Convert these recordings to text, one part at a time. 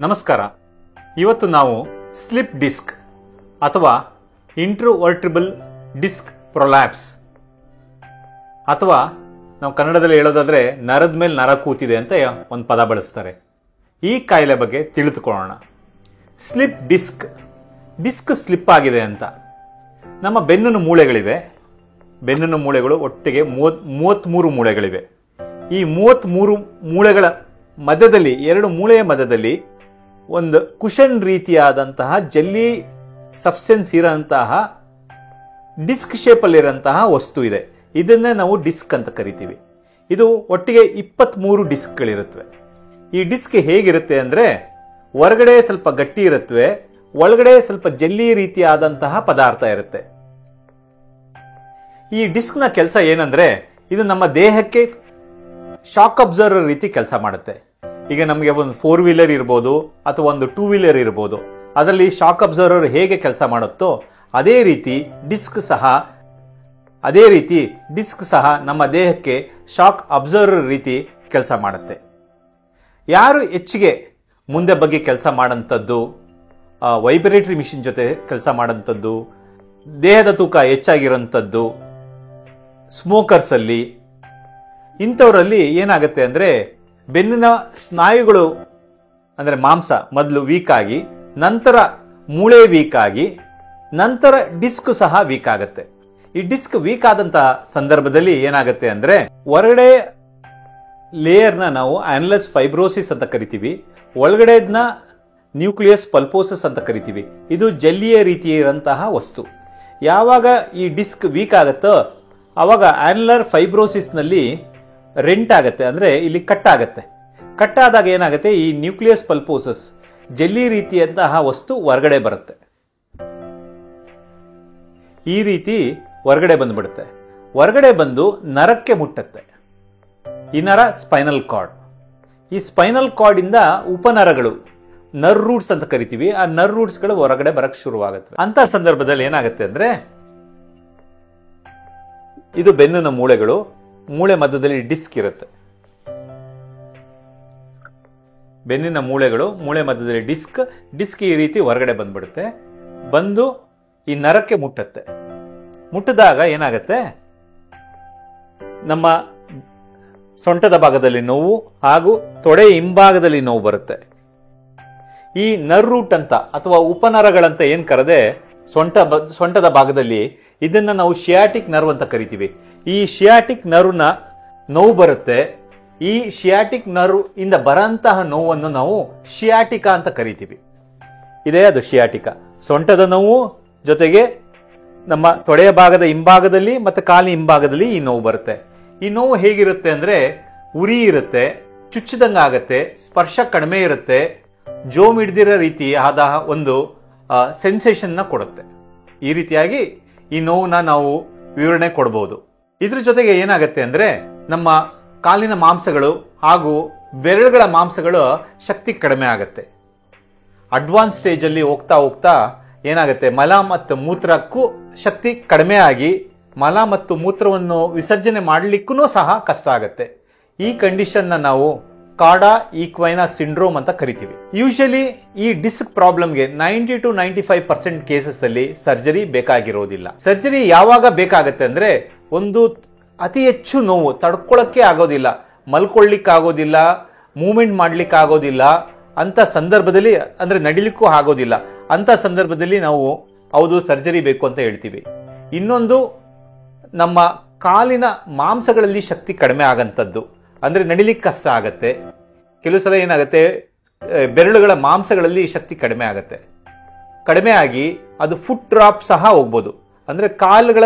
ನಮಸ್ಕಾರ. ಇವತ್ತು ನಾವು ಸ್ಲಿಪ್ ಡಿಸ್ಕ್ ಅಥವಾ ಇಂಟ್ರೋವರ್ಟಿಬಲ್ ಡಿಸ್ಕ್ ಪ್ರೊಲ್ಯಾಪ್ಸ್ ಅಥವಾ ನಾವು ಕನ್ನಡದಲ್ಲಿ ಹೇಳೋದಾದ್ರೆ ನರದ ಮೇಲೆ ನರ ಕೂತಿದೆ ಅಂತ ಒಂದು ಪದ ಬಳಸ್ತಾರೆ. ಈ ಕಾಯಿಲೆ ಬಗ್ಗೆ ತಿಳಿದುಕೊಳ್ಳೋಣ. ಸ್ಲಿಪ್ ಡಿಸ್ಕ್ ಸ್ಲಿಪ್ ಆಗಿದೆ ಅಂತ. ನಮ್ಮ ಬೆನ್ನಿನ ಮೂಳೆಗಳಿವೆ. ಬೆನ್ನಿನ ಮೂಳೆಗಳು ಒಟ್ಟಿಗೆ 33 ಮೂಳೆಗಳಿವೆ. ಈ 33 ಮೂಳೆಗಳ ಮಧ್ಯದಲ್ಲಿ, ಎರಡು ಮೂಳೆಯ ಮಧ್ಯದಲ್ಲಿ ಒಂದು ಕುಶನ್ ರೀತಿಯಾದಂತಹ ಜೆಲ್ಲಿ ಸಬ್ಸ್ಟೆನ್ಸ್ ಇರೋಂತಹ ಡಿಸ್ಕ್ ಶೇಪಲ್ಲಿರೋಂತಹ ವಸ್ತು ಇದೆ. ಇದನ್ನೇ ನಾವು ಡಿಸ್ಕ್ ಅಂತ ಕರಿತೀವಿ. ಇದು ಒಟ್ಟಿಗೆ 23 ಡಿಸ್ಕ್ಗಳಿರುತ್ತವೆ. ಈ ಡಿಸ್ಕ್ ಹೇಗಿರುತ್ತೆ ಅಂದರೆ, ಹೊರಗಡೆ ಸ್ವಲ್ಪ ಗಟ್ಟಿ ಇರುತ್ತವೆ, ಒಳಗಡೆ ಸ್ವಲ್ಪ ಜೆಲ್ಲಿ ರೀತಿಯಾದಂತಹ ಪದಾರ್ಥ ಇರುತ್ತೆ. ಈ ಡಿಸ್ಕ್ನ ಕೆಲಸ ಏನಂದ್ರೆ, ಇದು ನಮ್ಮ ದೇಹಕ್ಕೆ ಶಾಕ್ ಅಬ್ಸರ್ವರ್ ರೀತಿ ಕೆಲಸ ಮಾಡುತ್ತೆ. ಈಗ ನಮಗೆ ಒಂದು 4 ವೀಲರ್ ಇರ್ಬೋದು ಅಥವಾ ಒಂದು 2 ವೀಲರ್ ಇರ್ಬೋದು. ಅದರಲ್ಲಿ ಶಾಕ್ ಅಬ್ಸರ್ವರ್ ಹೇಗೆ ಕೆಲಸ ಮಾಡುತ್ತೋ ಅದೇ ರೀತಿ ಡಿಸ್ಕ್ ಸಹ ನಮ್ಮ ದೇಹಕ್ಕೆ ಶಾಕ್ ಅಬ್ಸರ್ವರ್ ರೀತಿ ಕೆಲಸ ಮಾಡುತ್ತೆ. ಯಾರು ಹೆಚ್ಚಿಗೆ ಮುಂದೆ ಬಗ್ಗೆ ಕೆಲಸ ಮಾಡೋಂಥದ್ದು, ವೈಬ್ರೇಟರಿ ಮಿಷಿನ್ ಜೊತೆ ಕೆಲಸ ಮಾಡೋಂಥದ್ದು, ದೇಹದ ತೂಕ ಹೆಚ್ಚಾಗಿರೋಂಥದ್ದು, ಸ್ಮೋಕರ್ಸ್ ಅಲ್ಲಿ, ಇಂಥವರಲ್ಲಿ ಏನಾಗುತ್ತೆ ಅಂದರೆ, ಬೆನ್ನಿನ ಸ್ನಾಯುಗಳು ಅಂದರೆ ಮಾಂಸ ಮೊದಲು ವೀಕ್ ಆಗಿ, ನಂತರ ಮೂಳೆ ವೀಕ್ ಆಗಿ, ನಂತರ ಡಿಸ್ಕ್ ಸಹ ವೀಕ್ ಆಗುತ್ತೆ. ಈ ಡಿಸ್ಕ್ ವೀಕ್ ಆದಂತಹ ಸಂದರ್ಭದಲ್ಲಿ ಏನಾಗುತ್ತೆ ಅಂದರೆ, ಹೊರಗಡೆ ಲೇಯರ್ನ ನಾವು ಆನಲಸ್ ಫೈಬ್ರೋಸಿಸ್ ಅಂತ ಕರಿತೀವಿ, ಒಳಗಡೆದನ್ನ ನ್ಯೂಕ್ಲಿಯಸ್ ಪಲ್ಪೋಸಸ್ ಅಂತ ಕರಿತೀವಿ. ಇದು ಜಲ್ಲಿಯ ರೀತಿ ಇರಂತಹ ವಸ್ತು. ಯಾವಾಗ ಈ ಡಿಸ್ಕ್ ವೀಕ್ ಆಗುತ್ತೋ ಅವಾಗ ಆನ್ಯುಲರ್ ಫೈಬ್ರೋಸಿಸ್ ನಲ್ಲಿ ರೆಂಟ್ ಆಗುತ್ತೆ, ಅಂದ್ರೆ ಇಲ್ಲಿ ಕಟ್ಟಾದಾಗ ಏನಾಗುತ್ತೆ, ಈ ನ್ಯೂಕ್ಲಿಯಸ್ ಪಲ್ಪೋಸಸ್ ಜೆಲ್ಲಿ ರೀತಿಯಂತಹ ವಸ್ತು ಹೊರಗಡೆ ಬರುತ್ತೆ. ಈ ರೀತಿ ಹೊರಗಡೆ ಬಂದ್ಬಿಡುತ್ತೆ. ಹೊರಗಡೆ ಬಂದು ನರಕ್ಕೆ ಮುಟ್ಟತ್ತೆ. ಈ ನರ ಸ್ಪೈನಲ್ ಕಾರ್ಡ್. ಈ ಸ್ಪೈನಲ್ ಕಾರ್ಡ್ ಇಂದ ಉಪನರಗಳು, ನರ್ ರೂಟ್ಸ್ ಅಂತ ಕರಿತೀವಿ, ಆ ನರ್ ರೂಟ್ಸ್ ಗಳು ಹೊರಗಡೆ ಬರಕ್ ಶುರುವಾಗುತ್ತೆ. ಅಂತ ಸಂದರ್ಭದಲ್ಲಿ ಏನಾಗುತ್ತೆ ಅಂದ್ರೆ, ಇದು ಬೆನ್ನಿನ ಮೂಳೆಗಳು, ಮೂಳೆ ಮಧ್ಯದಲ್ಲಿ ಡಿಸ್ಕ್ ಇರುತ್ತೆ. ಬೆನ್ನಿನ ಮೂಳೆಗಳು, ಮೂಳೆ ಮಧ್ಯದಲ್ಲಿ ಡಿಸ್ಕ್ ಈ ರೀತಿ ಹೊರಗಡೆ ಬಂದ್ಬಿಡುತ್ತೆ. ಬಂದು ಈ ನರಕ್ಕೆ ಮುಟ್ಟತ್ತೆ. ಮುಟ್ಟಿದಾಗ ಏನಾಗುತ್ತೆ, ನಮ್ಮ ಸೊಂಟದ ಭಾಗದಲ್ಲಿ ನೋವು ಹಾಗೂ ತೊಡೆ ಹಿಂಭಾಗದಲ್ಲಿ ನೋವು ಬರುತ್ತೆ. ಈ ನರ್ ರೂಟ್ ಅಂತ ಅಥವಾ ಉಪನರಗಳಂತ ಏನ್ ಕರೆದೆ ಸೊಂಟದ ಭಾಗದಲ್ಲಿ, ಇದನ್ನ ನಾವು ಶಿಯಾಟಿಕ್ ನರ್ವ್ ಅಂತ ಕರಿತೀವಿ. ಈ ಶಿಯಾಟಿಕ್ ನರ್ವ್ನ ನೋವು ಬರುತ್ತೆ. ಈ ಶಿಯಾಟಿಕ್ ನರ್ವ್ ಇಂದ ಬರಂತಹ ನೋವನ್ನು ನಾವು ಶಿಯಾಟಿಕಾ ಅಂತ ಕರಿತೀವಿ. ಇದೇ ಅದು ಶಿಯಾಟಿಕಾ. ಸೊಂಟದ ನೋವು ಜೊತೆಗೆ ನಮ್ಮ ತೊಡೆಯ ಭಾಗದ ಹಿಂಭಾಗದಲ್ಲಿ ಮತ್ತು ಕಾಲಿನ ಹಿಂಭಾಗದಲ್ಲಿ ಈ ನೋವು ಬರುತ್ತೆ. ಈ ನೋವು ಹೇಗಿರುತ್ತೆ ಅಂದ್ರೆ, ಉರಿ ಇರುತ್ತೆ, ಚುಚ್ಚಿದಂಗ ಆಗತ್ತೆ, ಸ್ಪರ್ಶ ಕಡಿಮೆ ಇರುತ್ತೆ, ಜೋಮ್ ಹಿಡ್ದಿರೋ ರೀತಿ ಆದ ಒಂದು ಸೆನ್ಸೇಷನ್ ನ ಕೊಡುತ್ತೆ. ಈ ರೀತಿಯಾಗಿ ಈ ನೋವನ್ನ ನಾವು ವಿವರಣೆ ಕೊಡಬಹುದು. ಇದ್ರ ಜೊತೆಗೆ ಏನಾಗುತ್ತೆ ಅಂದ್ರೆ, ನಮ್ಮ ಕಾಲಿನ ಮಾಂಸಗಳು ಹಾಗೂ ಬೆರಳುಗಳ ಮಾಂಸಗಳು ಶಕ್ತಿ ಕಡಿಮೆ ಆಗುತ್ತೆ. ಅಡ್ವಾನ್ಸ್ ಸ್ಟೇಜ್ ಅಲ್ಲಿ ಹೋಗ್ತಾ ಏನಾಗುತ್ತೆ, ಮಲ ಮತ್ತು ಮೂತ್ರಕ್ಕೂ ಶಕ್ತಿ ಕಡಿಮೆ ಆಗಿ ಮಲ ಮತ್ತು ಮೂತ್ರವನ್ನು ವಿಸರ್ಜನೆ ಮಾಡಲಿಕ್ಕೂ ಸಹ ಕಷ್ಟ ಆಗುತ್ತೆ. ಈ ಕಂಡೀಷನ್ ನಾವು ಕಾಡಾ ಈಕ್ವೈನಾ ಸಿಂಡ್ರೋಮ್ ಅಂತ ಕರಿತೀವಿ. ಯೂಶಲಿ ಈ ಡಿಸ್ಕ್ ಪ್ರಾಬ್ಲಮ್ಗೆ 90 to 95% ಕೇಸಸ್ ಅಲ್ಲಿ ಸರ್ಜರಿ ಬೇಕಾಗಿರೋದಿಲ್ಲ. ಸರ್ಜರಿ ಯಾವಾಗ ಬೇಕಾಗತ್ತೆ ಅಂದ್ರೆ, ಒಂದು ಅತಿ ಹೆಚ್ಚು ನೋವು ತಡ್ಕೊಳಕ್ಕೆ ಆಗೋದಿಲ್ಲ, ಮಲ್ಕೊಳ್ಳಿಕ್ಕೆ ಆಗೋದಿಲ್ಲ, ಮೂವ್ಮೆಂಟ್ ಮಾಡ್ಲಿಕ್ಕೆ ಆಗೋದಿಲ್ಲ ಅಂತ ಸಂದರ್ಭದಲ್ಲಿ, ಅಂದ್ರೆ ನಡಿಲಿಕ್ಕೂ ಆಗೋದಿಲ್ಲ ಅಂತ ಸಂದರ್ಭದಲ್ಲಿ ನಾವು ಹೌದು ಸರ್ಜರಿ ಬೇಕು ಅಂತ ಹೇಳ್ತೀವಿ. ಇನ್ನೊಂದು, ನಮ್ಮ ಕಾಲಿನ ಮಾಂಸಗಳಲ್ಲಿ ಶಕ್ತಿ ಕಡಿಮೆ ಆಗಂತದ್ದು, ಅಂದ್ರೆ ನಡಿಲಿಕ್ಕೆ ಕಷ್ಟ ಆಗತ್ತೆ. ಕೆಲವು ಸಲ ಏನಾಗುತ್ತೆ, ಬೆರಳುಗಳ ಮಾಂಸಗಳಲ್ಲಿ ಶಕ್ತಿ ಕಡಿಮೆ ಆಗತ್ತೆ. ಕಡಿಮೆ ಆಗಿ ಅದು ಫುಟ್ ಡ್ರಾಪ್ ಸಹ ಹೋಗ್ಬೋದು. ಅಂದ್ರೆ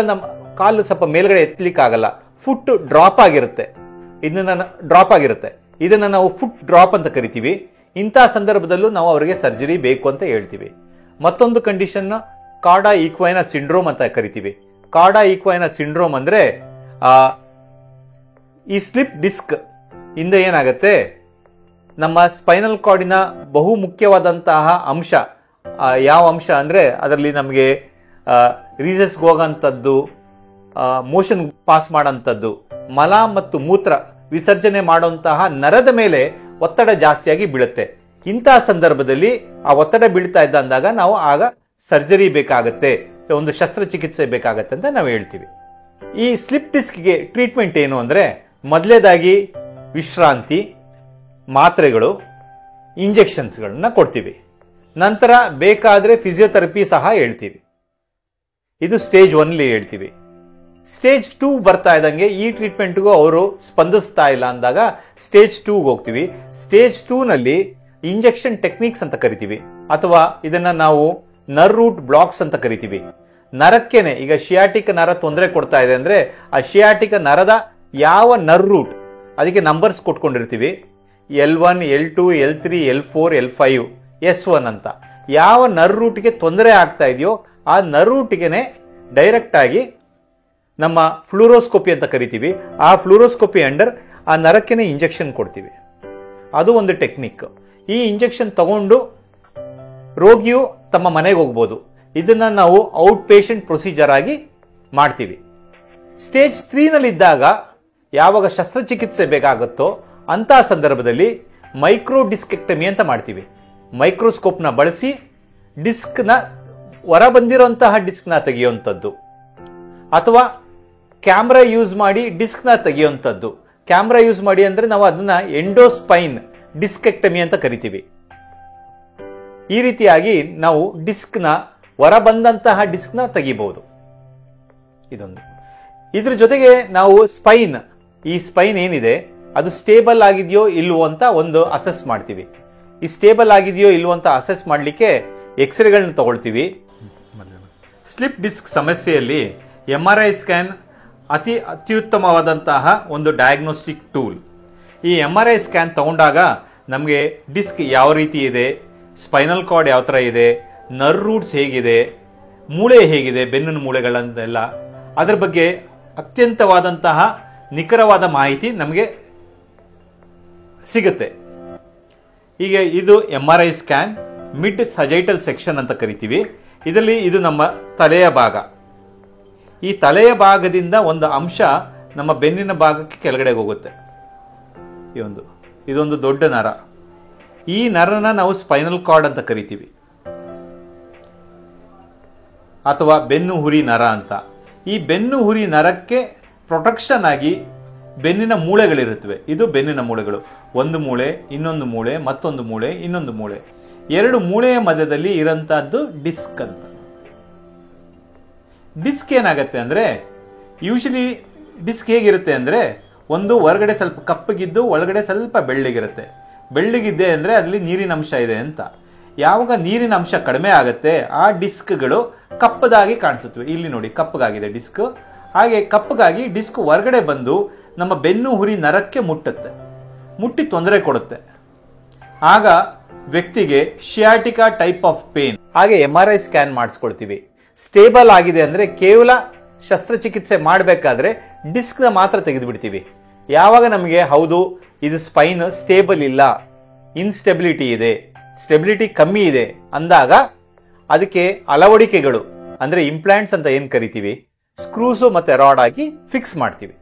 ಕಾಲು ಸ್ವಲ್ಪ ಮೇಲ್ಗಡೆ ಎತ್ತಲಿಕ್ಕೆ ಆಗಲ್ಲ, ಫುಟ್ ಡ್ರಾಪ್ ಆಗಿರುತ್ತೆ. ಇದನ್ನ ನಾವು ಫುಟ್ ಡ್ರಾಪ್ ಅಂತ ಕರಿತೀವಿ. ಇಂತಹ ಸಂದರ್ಭದಲ್ಲೂ ನಾವು ಅವರಿಗೆ ಸರ್ಜರಿ ಬೇಕು ಅಂತ ಹೇಳ್ತೀವಿ. ಮತ್ತೊಂದು ಕಂಡೀಷನ್ ಕಾಡಾ ಈಕ್ವೈನಾ ಸಿಂಡ್ರೋಮ್ ಅಂತ ಕರಿತೀವಿ. ಕಾಡಾ ಈಕ್ವೈನಾ ಸಿಂಡ್ರೋಮ್ ಅಂದ್ರೆ, ಈ ಸ್ಲಿಪ್ ಡಿಸ್ಕ್ ಇಂದ ಏನಾಗುತ್ತೆ, ನಮ್ಮ ಸ್ಪೈನಲ್ ಕಾರ್ಡಿನ ಬಹು ಮುಖ್ಯವಾದಂತಹ ಅಂಶ ಯಾವ ಅಂಶ ಅಂದ್ರೆ, ಅದರಲ್ಲಿ ನಮಗೆ ರೀಸಸ್ಗೆ ಹೋಗಂಥದ್ದು, ಮೋಷನ್ ಪಾಸ್ ಮಾಡೋಂಥದ್ದು, ಮಲ ಮತ್ತು ಮೂತ್ರ ವಿಸರ್ಜನೆ ಮಾಡುವಂತಹ ನರದ ಮೇಲೆ ಒತ್ತಡ ಜಾಸ್ತಿಯಾಗಿ ಬೀಳುತ್ತೆ. ಇಂತಹ ಸಂದರ್ಭದಲ್ಲಿ ಆ ಒತ್ತಡ ಬೀಳ್ತಾ ಇದ್ದ ಅಂದಾಗ ನಾವು ಆಗ ಸರ್ಜರಿ ಬೇಕಾಗತ್ತೆ, ಒಂದು ಶಸ್ತ್ರಚಿಕಿತ್ಸೆ ಬೇಕಾಗತ್ತೆ ಅಂತ ನಾವು ಹೇಳ್ತೀವಿ. ಈ ಸ್ಲಿಪ್ ಡಿಸ್ಕ್ಗೆ ಟ್ರೀಟ್ಮೆಂಟ್ ಏನು ಅಂದರೆ, ಮೊದಲೇದಾಗಿ ವಿಶ್ರಾಂತಿ, ಮಾತ್ರೆಗಳು, ಇಂಜೆಕ್ಷನ್ಸ್ಗಳನ್ನ ಕೊಡ್ತೀವಿ. ನಂತರ ಬೇಕಾದರೆ ಫಿಸಿಯೋಥೆರಪಿ ಸಹ ಹೇಳ್ತೀವಿ. ಇದು ಸ್ಟೇಜ್ 1 ಹೇಳ್ತೀವಿ. ಸ್ಟೇಜ್ 2 ಬರ್ತಾ ಇದ್ದಂಗೆ ಈ ಟ್ರೀಟ್ಮೆಂಟ್ಗೂ ಅವರು ಸ್ಪಂದಿಸ್ತಾ ಇಲ್ಲ ಅಂದಾಗ ಸ್ಟೇಜ್ 2ಗೆ ಹೋಗ್ತೀವಿ. ಸ್ಟೇಜ್ 2ನಲ್ಲಿ ಇಂಜೆಕ್ಷನ್ ಟೆಕ್ನಿಕ್ಸ್ ಅಂತ ಕರಿತೀವಿ, ಅಥವಾ ಇದನ್ನ ನಾವು ನರ್ ರೂಟ್ ಬ್ಲಾಕ್ಸ್ ಅಂತ ಕರಿತೀವಿ. ನರಕ್ಕೇನೆ, ಈಗ ಶಿಯಾಟಿಕ್ ನರ ತೊಂದರೆ ಕೊಡ್ತಾ ಇದೆ ಅಂದ್ರೆ ಆ ಶಿಯಾಟಿಕ್ ನರದ ಯಾವ ನರ್ ರೂಟ್, ಅದಕ್ಕೆ numbers ಕೊಟ್ಕೊಂಡಿರ್ತೀವಿ, L1, L2, L3, L4, L5, S1 ಅಂತ. ಯಾವ ನರ್ ರೂಟ್ಗೆ ತೊಂದರೆ ಆಗ್ತಾ ಇದೆಯೋ ಆ ನರ್ ರೂಟ್ಗೆನೆ ಡೈರೆಕ್ಟ್ ಆಗಿ ನಮ್ಮ ಫ್ಲೂರೋಸ್ಕೋಪಿ ಅಂತ ಕರಿತೀವಿ, ಆ ಫ್ಲೂರೋಸ್ಕೋಪಿ ಅಂಡರ್ ಆ ನರಕ್ಕೆನೆ ಇಂಜೆಕ್ಷನ್ ಕೊಡ್ತೀವಿ. ಅದು ಒಂದು ಟೆಕ್ನಿಕ್. ಈ ಇಂಜೆಕ್ಷನ್ ತಗೊಂಡು ರೋಗಿಯು ತಮ್ಮ ಮನೆಗೆ ಹೋಗ್ಬೋದು. ಇದನ್ನ ನಾವು ಔಟ್ ಪೇಷಂಟ್ ಪ್ರೊಸೀಜರ್ ಆಗಿ ಮಾಡ್ತೀವಿ. ಸ್ಟೇಜ್ 3ನಲ್ಲಿದ್ದಾಗ ಯಾವಾಗ ಶಸ್ತ್ರಚಿಕಿತ್ಸೆ ಬೇಕಾಗುತ್ತೋ ಅಂತಹ ಸಂದರ್ಭದಲ್ಲಿ ಮೈಕ್ರೋ ಡಿಸ್ಕೆಕ್ಟಮಿ ಅಂತ ಮಾಡ್ತೀವಿ. ಮೈಕ್ರೋಸ್ಕೋಪ್ನ ಬಳಸಿ ಡಿಸ್ಕ್ನ ಹೊರ ಬಂದಿರೋಂತಹ ಡಿಸ್ಕ್ನ ತೆಗೆಯುವಂಥದ್ದು, ಅಥವಾ ಕ್ಯಾಮ್ರಾ ಯೂಸ್ ಮಾಡಿ ಡಿಸ್ಕ್ನ ತೆಗೆಯುವಂಥದ್ದು. ಕ್ಯಾಮ್ರಾ ಯೂಸ್ ಮಾಡಿ ಅಂದ್ರೆ ನಾವು ಅದನ್ನ ಎಂಡೋಸ್ಪೈನ್ ಡಿಸ್ಕೆಕ್ಟಮಿ ಅಂತ ಕರಿತೀವಿ. ಈ ರೀತಿಯಾಗಿ ನಾವು ಡಿಸ್ಕ್ನ ಹೊರ ಬಂದಂತಹ ಡಿಸ್ಕ್ನ ತೆಗಿಬಹುದು. ಇದೊಂದು. ಇದ್ರ ಜೊತೆಗೆ ನಾವು ಸ್ಪೈನ್, ಈ ಸ್ಪೈನ್ ಏನಿದೆ ಅದು ಸ್ಟೇಬಲ್ ಆಗಿದೆಯೋ ಇಲ್ವೋ ಅಂತ ಒಂದು ಅಸೆಸ್ ಮಾಡ್ತೀವಿ. ಈ ಸ್ಟೇಬಲ್ ಆಗಿದೆಯೋ ಇಲ್ವೋ ಅಂತ ಅಸೆಸ್ ಮಾಡಲಿಕ್ಕೆ ಎಕ್ಸ್ರೇಗಳನ್ನ ತಗೊಳ್ತೀವಿ. ಸ್ಲಿಪ್ ಡಿಸ್ಕ್ ಸಮಸ್ಯೆಯಲ್ಲಿ MRI ಸ್ಕ್ಯಾನ್ ಅತ್ಯುತ್ತಮವಾದಂತಹ ಒಂದು ಡಯಾಗ್ನೋಸ್ಟಿಕ್ ಟೂಲ್. ಈ MRI ಸ್ಕ್ಯಾನ್ ತಗೊಂಡಾಗ ನಮಗೆ ಡಿಸ್ಕ್ ಯಾವ ರೀತಿ ಇದೆ, ಸ್ಪೈನಲ್ ಕಾರ್ಡ್ ಯಾವ ಥರ ಇದೆ, ನರ್ ರೂಟ್ಸ್ ಹೇಗಿದೆ, ಮೂಳೆ ಹೇಗಿದೆ, ಬೆನ್ನಿನ ಮೂಳೆಗಳನ್ನೆಲ್ಲ ಅದರ ಬಗ್ಗೆ ಅತ್ಯಂತವಾದಂತಹ ನಿಖರವಾದ ಮಾಹಿತಿ ನಮಗೆ ಸಿಗುತ್ತೆ. ಈಗ ಇದು MRI ಸ್ಕ್ಯಾನ್ ಮಿಡ್ ಸಜೈಟಲ್ ಸೆಕ್ಷನ್ ಅಂತ ಕರಿತೀವಿ. ಇದರಲ್ಲಿ ಇದು ನಮ್ಮ ತಲೆಯ ಭಾಗ. ಈ ತಲೆಯ ಭಾಗದಿಂದ ಒಂದು ಅಂಶ ನಮ್ಮ ಬೆನ್ನಿನ ಭಾಗಕ್ಕೆ ಕೆಳಗಡೆ ಹೋಗುತ್ತೆ. ಇದೊಂದು ದೊಡ್ಡ ನರ. ಈ ನರನ ನಾವು ಸ್ಪೈನಲ್ ಕಾರ್ಡ್ ಅಂತ ಕರಿತೀವಿ, ಅಥವಾ ಬೆನ್ನು ಹುರಿ ನರ ಅಂತ. ಈ ಬೆನ್ನು ಹುರಿ ನರಕ್ಕೆ ಪ್ರೊಟೆಕ್ಷನ್ ಆಗಿ ಬೆನ್ನಿನ ಮೂಳೆಗಳಿರುತ್ತವೆ. ಇದು ಬೆನ್ನಿನ ಮೂಳೆಗಳು. ಒಂದು ಮೂಳೆ, ಇನ್ನೊಂದು ಮೂಳೆ, ಮತ್ತೊಂದು ಮೂಳೆ, ಇನ್ನೊಂದು ಮೂಳೆ. ಎರಡು ಮೂಳೆಯ ಮಧ್ಯದಲ್ಲಿ ಇರೋಂಥದ್ದು ಡಿಸ್ಕ್ ಅಂತ. ಡಿಸ್ಕ್ ಏನಾಗತ್ತೆ ಅಂದ್ರೆ, ಯೂಶಲಿ ಡಿಸ್ಕ್ ಹೇಗಿರುತ್ತೆ ಅಂದ್ರೆ, ಒಂದು ಹೊರಗಡೆ ಸ್ವಲ್ಪ ಕಪ್ಪಗಿದ್ದು ಒಳಗಡೆ ಸ್ವಲ್ಪ ಬೆಳ್ಳಗಿರುತ್ತೆ. ಬೆಳ್ಳಗಿದ್ದೆ ಅಂದ್ರೆ ಅಲ್ಲಿ ನೀರಿನ ಅಂಶ ಇದೆ ಅಂತ. ಯಾವಾಗ ನೀರಿನ ಅಂಶ ಕಡಿಮೆ ಆಗುತ್ತೆ ಆ ಡಿಸ್ಕ್ಗಳು ಕಪ್ಪದಾಗಿ ಕಾಣಿಸುತ್ತವೆ. ಇಲ್ಲಿ ನೋಡಿ, ಕಪ್ಪಗಾಗಿದೆ ಡಿಸ್ಕ್. ಹಾಗೆ ಕಪ್ಪಗಾಗಿ ಡಿಸ್ಕ್ ಹೊರಗಡೆ ಬಂದು ನಮ್ಮ ಬೆನ್ನು ಹುರಿ ನರಕ್ಕೆ ಮುಟ್ಟಿ ತೊಂದರೆ ಕೊಡುತ್ತೆ. ಆಗ ವ್ಯಕ್ತಿಗೆ ಶಿಯಾಟಿಕಾ ಟೈಪ್ ಆಫ್ ಪೇನ್. ಹಾಗೆ MRI ಸ್ಕ್ಯಾನ್ ಮಾಡಿಸ್ಕೊಳ್ತೀವಿ. ಸ್ಟೇಬಲ್ ಆಗಿದೆ ಅಂದ್ರೆ ಕೇವಲ ಶಸ್ತ್ರಚಿಕಿತ್ಸೆ ಮಾಡಬೇಕಾದ್ರೆ ಡಿಸ್ಕ್ನ ಮಾತ್ರ ತೆಗೆದು ಬಿಡ್ತೀವಿ. ಯಾವಾಗ ನಮಗೆ ಹೌದು ಇದು ಸ್ಪೈನ್ ಸ್ಟೇಬಲ್ ಇಲ್ಲ, ಇನ್ಸ್ಟೆಬಿಲಿಟಿ ಇದೆ, ಸ್ಟೆಬಿಲಿಟಿ ಕಮ್ಮಿ ಇದೆ ಅಂದಾಗ ಅದಕ್ಕೆ ಅಳವಡಿಕೆಗಳು ಅಂದ್ರೆ ಇಂಪ್ಲಾಂಟ್ಸ್ ಅಂತ ಏನ್ ಕರಿತೀವಿ, ಸ್ಕ್ರೂಸು ಮತ್ತೆ ರಾಡ್ ಆಗಿ ಫಿಕ್ಸ್ ಮಾಡ್ತೀವಿ.